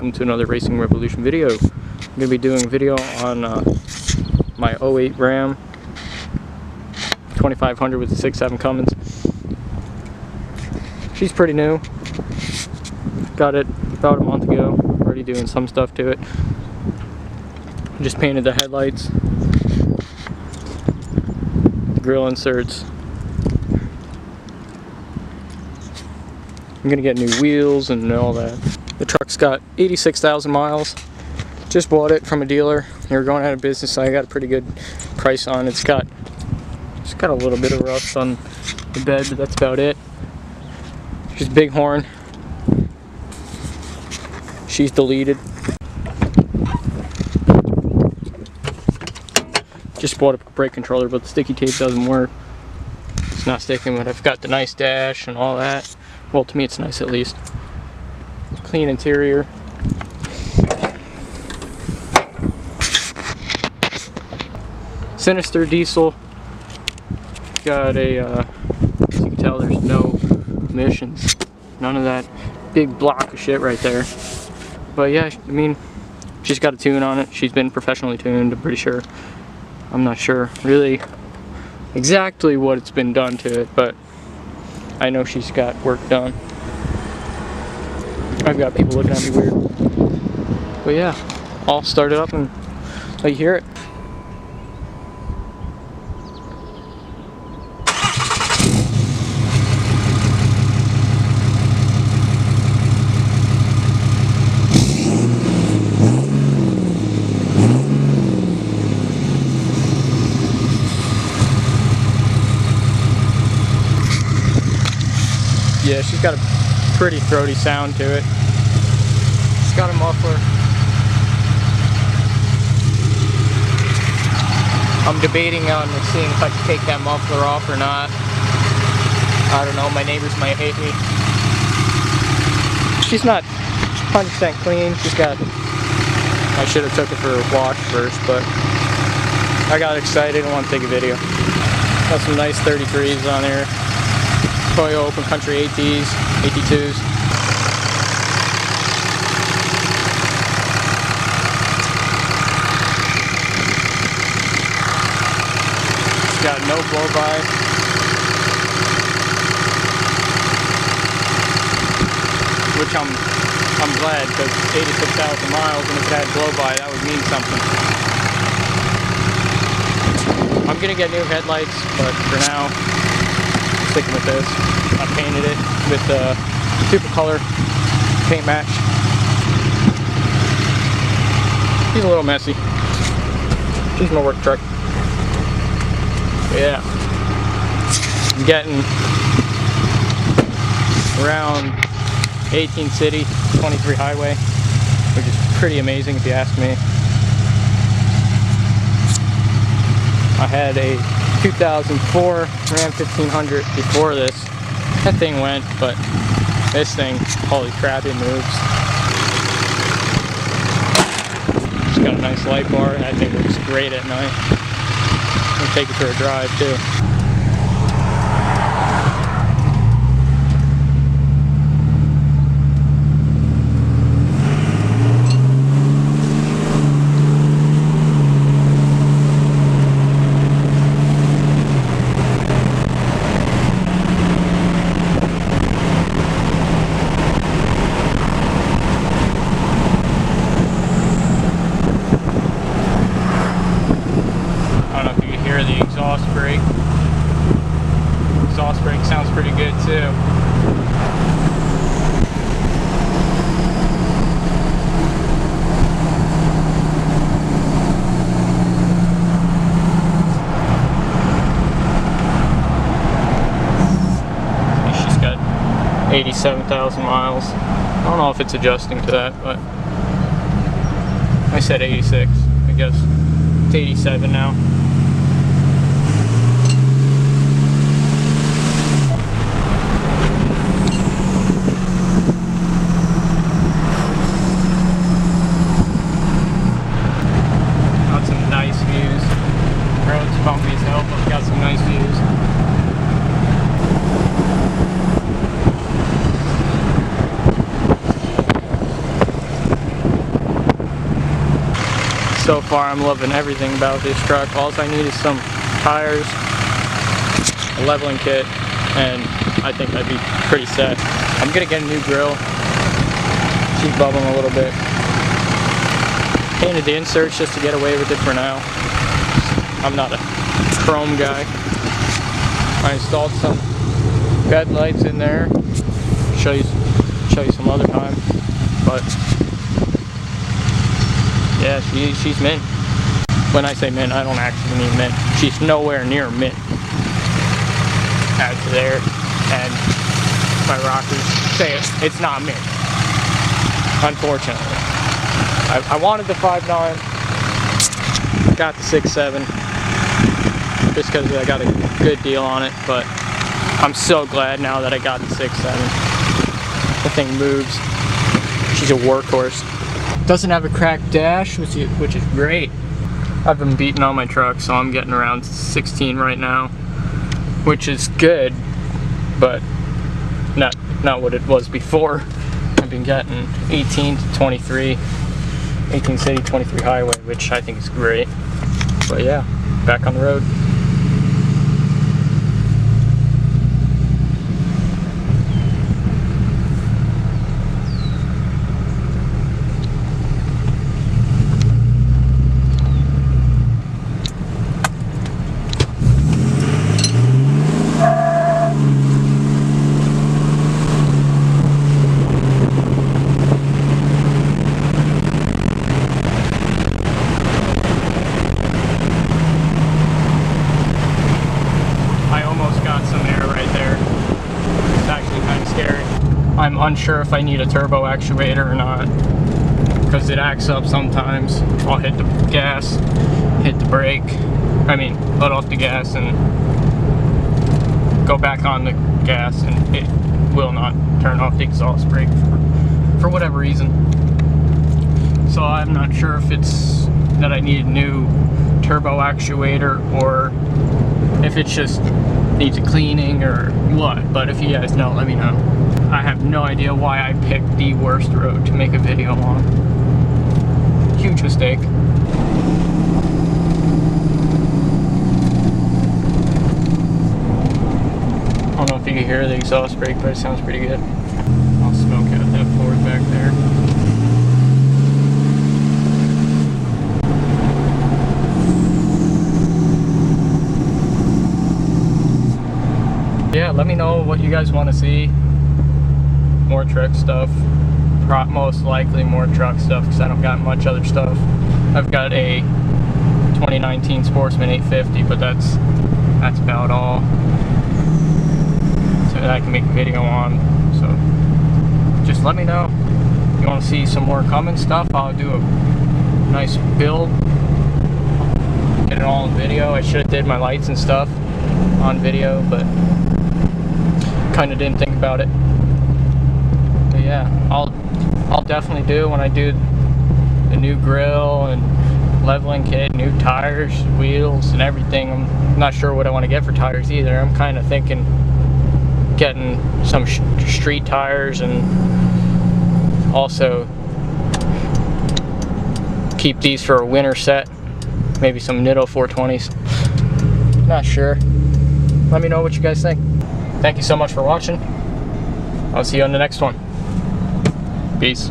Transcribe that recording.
welcome to another Racing Revolution video. I'm going to be doing a video on my 08 Ram 2500 with the 6.7 Cummins. She's pretty new. Got it about a month ago. Already doing some stuff to it. Just painted the headlights, the grill inserts. I'm gonna get new wheels and all that. The truck's got 86,000 miles. Just bought it from a dealer. They were going out of business, so I got a pretty good price on it. It's got a little bit of rust on the bed, but that's about it. She's Bighorn. She's deleted. Just bought a brake controller, but the sticky tape doesn't work. It's not sticking, but I've got the nice dash and all that. Well, to me it's nice at least. Clean interior. Sinister diesel. Got a, as you can tell, there's no emissions. None of that big block of shit right there. But yeah, I mean, she's got a tune on it. She's been professionally tuned, I'm pretty sure. I'm not sure really exactly what it's been done to it, but I know she's got work done. I've got people looking at me weird. But yeah, I'll start it up and let you hear it. Yeah, she's got a pretty throaty sound to it. It's got a muffler. I'm debating on seeing if I can take that muffler off or not. I don't know, my neighbors might hate me. She's not 100% clean. She's got, I should have took it for a wash first, but I got excited and want to take a video. Got some nice 33s on there. Toyo Open Country ATs, AT2s. It's got no blow-by. Which I'm glad, because 86,000 miles, and if it had blow-by, that would mean something. I'm gonna get new headlights, but for now, sticking with this. I painted it with the super color paint match. She's a little messy. She's my work truck. Yeah. I'm getting around 18 city, 23 highway, which is pretty amazing if you ask me. I had a 2004 Ram 1500 before this. That thing went, but this thing, holy crap, it moves. It's got a nice light bar, and that thing looks great at night. I'll take it for a drive too. The exhaust brake. Exhaust brake sounds pretty good too. She's got 87,000 miles. I don't know if it's adjusting to that, but I said 86. I guess it's 87 now. bumpy as hell, but we got some nice views. So far I'm loving everything about this truck. All I need is some tires, a leveling kit, and I think I'd be pretty set. I'm gonna get a new grill. She's bubbling a little bit. Painted the inserts just to get away with it for now. I'm not a chrome guy. I installed some bed lights in there. Show you some other time. But yeah, she's mint. When I say mint, I don't actually mean mint. She's nowhere near mint. Out to there, and my rockers say it's not mint. Unfortunately, I wanted the 5.9, got the 6.7, just because I got a good deal on it. But I'm so glad now that I got the 6.7. The thing moves. She's a workhorse. Doesn't have a cracked dash, which is great. I've been beating on my truck, so I'm getting around 16 right now, which is good, but not what it was before. I've been getting 18 to 23, 18 city, 23 highway, which I think is great. But yeah, back on the road. I'm unsure if I need a turbo actuator or not, because it acts up sometimes. I'll hit the gas, hit the brake, let off the gas and go back on the gas, and it will not turn off the exhaust brake for whatever reason. So I'm not sure if it's that I need a new turbo actuator or if it just needs a cleaning or what. But if you guys know, let me know. I have no idea why I picked the worst road to make a video on. Huge mistake. I don't know if you can hear the exhaust brake, but it sounds pretty good. I'll smoke out that Ford back there. Yeah, let me know what you guys want to see. More truck stuff. Most likely more truck stuff, because I don't got much other stuff. I've got a 2019 Sportsman 850, but that's about all so that I can make a video on. So just let me know if you want to see some more Cummins stuff. I'll do a nice build, get it all on video. I should have did my lights and stuff on video, but kind of didn't think about it. But yeah, I'll definitely do when I do the new grill and leveling kit, new tires, wheels, and everything. I'm not sure what I want to get for tires either. I'm kind of thinking getting some street tires and also keep these for a winter set. Maybe some Nitto 420s. Not sure. Let me know what you guys think. Thank you so much for watching. I'll see you on the next one. Peace.